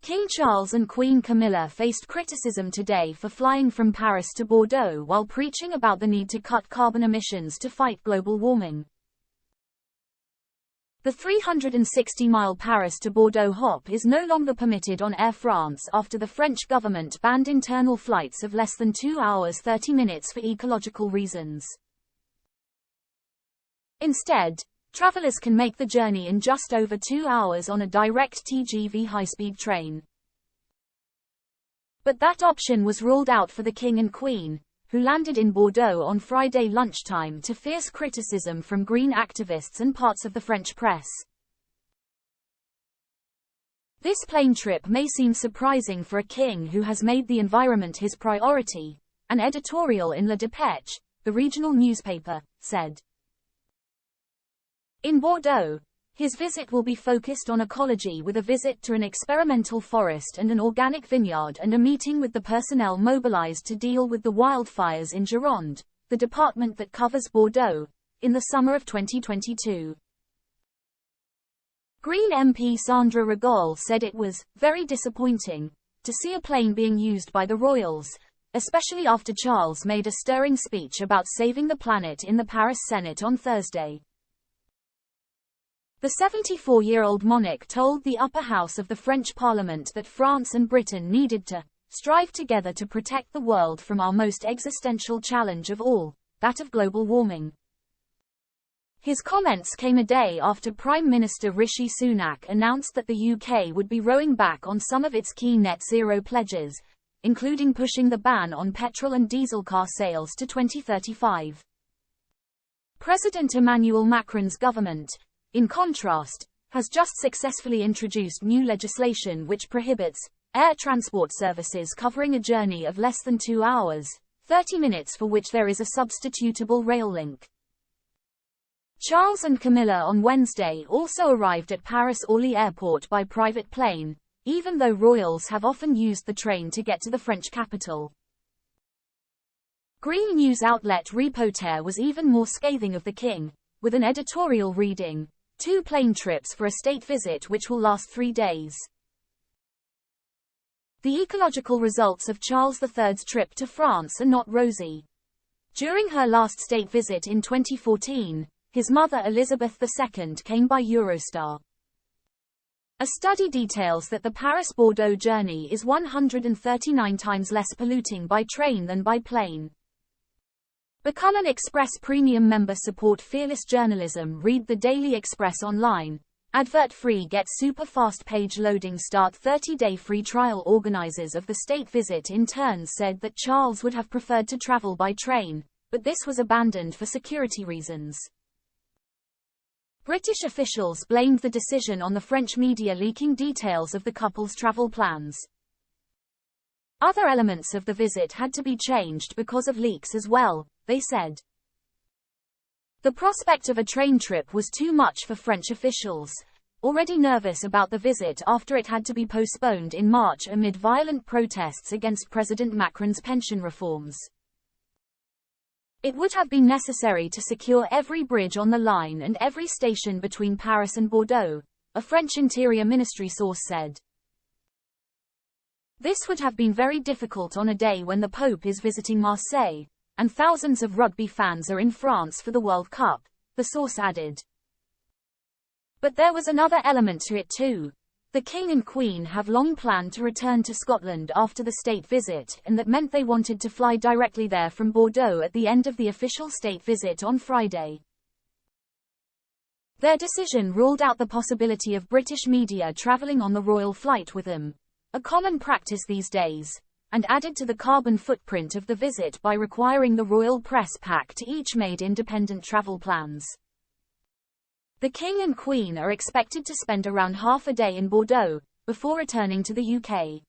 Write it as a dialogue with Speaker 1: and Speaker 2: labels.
Speaker 1: King Charles and Queen Camilla faced criticism today for flying from Paris to Bordeaux while preaching about the need to cut carbon emissions to fight global warming. The 360-mile Paris to Bordeaux hop is no longer permitted on Air France after the French government banned internal flights of less than 2 hours 30 minutes for ecological reasons. Instead, travelers can make the journey in just over 2 hours on a direct TGV high-speed train. But that option was ruled out for the King and Queen, who landed in Bordeaux on Friday lunchtime to fierce criticism from green activists and parts of the French press. This plane trip may seem surprising for a king who has made the environment his priority, an editorial in La Dépêche, the regional newspaper, said. In Bordeaux, his visit will be focused on ecology with a visit to an experimental forest and an organic vineyard and a meeting with the personnel mobilized to deal with the wildfires in Gironde, the department that covers Bordeaux, in the summer of 2022. Green MP Sandra Rigol said it was very disappointing to see a plane being used by the royals, especially after Charles made a stirring speech about saving the planet in the Paris Senate on Thursday. The 74-year-old monarch told the upper house of the French Parliament that France and Britain needed to strive together to protect the world from our most existential challenge of all, that of global warming. His comments came a day after Prime Minister Rishi Sunak announced that the UK would be rowing back on some of its key net zero pledges, including pushing the ban on petrol and diesel car sales to 2035. President Emmanuel Macron's government, in contrast, has just successfully introduced new legislation which prohibits air transport services covering a journey of less than 2 hours, 30 minutes for which there is a substitutable rail link. Charles and Camilla on Wednesday also arrived at Paris-Orly Airport by private plane, even though royals have often used the train to get to the French capital. Green news outlet Reporter was even more scathing of the king, with an editorial reading, 2 plane trips for a state visit which will last 3 days. The ecological results of Charles III's trip to France are not rosy. During her last state visit in 2014, his mother Elizabeth II came by Eurostar. A study details that the Paris-Bordeaux journey is 139 times less polluting by train than by plane. Become an Express Premium member. Support fearless journalism. Read the Daily Express online. Advert free. Get super fast page loading. Start 30-day free trial. Organizers of the state visit in turn said that Charles would have preferred to travel by train, but this was abandoned for security reasons. British officials blamed the decision on the French media leaking details of the couple's travel plans. Other elements of the visit had to be changed because of leaks as well, they said. The prospect of a train trip was too much for French officials, already nervous about the visit after it had to be postponed in March amid violent protests against President Macron's pension reforms. It would have been necessary to secure every bridge on the line and every station between Paris and Bordeaux, a French Interior Ministry source said. This would have been very difficult on a day when the Pope is visiting Marseille, and thousands of rugby fans are in France for the World Cup, the source added. But there was another element to it too. The King and Queen have long planned to return to Scotland after the state visit, and that meant they wanted to fly directly there from Bordeaux at the end of the official state visit on Friday. Their decision ruled out the possibility of British media travelling on the royal flight with them, a common practice these days, and added to the carbon footprint of the visit by requiring the royal press pack to each made independent travel plans. The King and Queen are expected to spend around half a day in Bordeaux, before returning to the UK.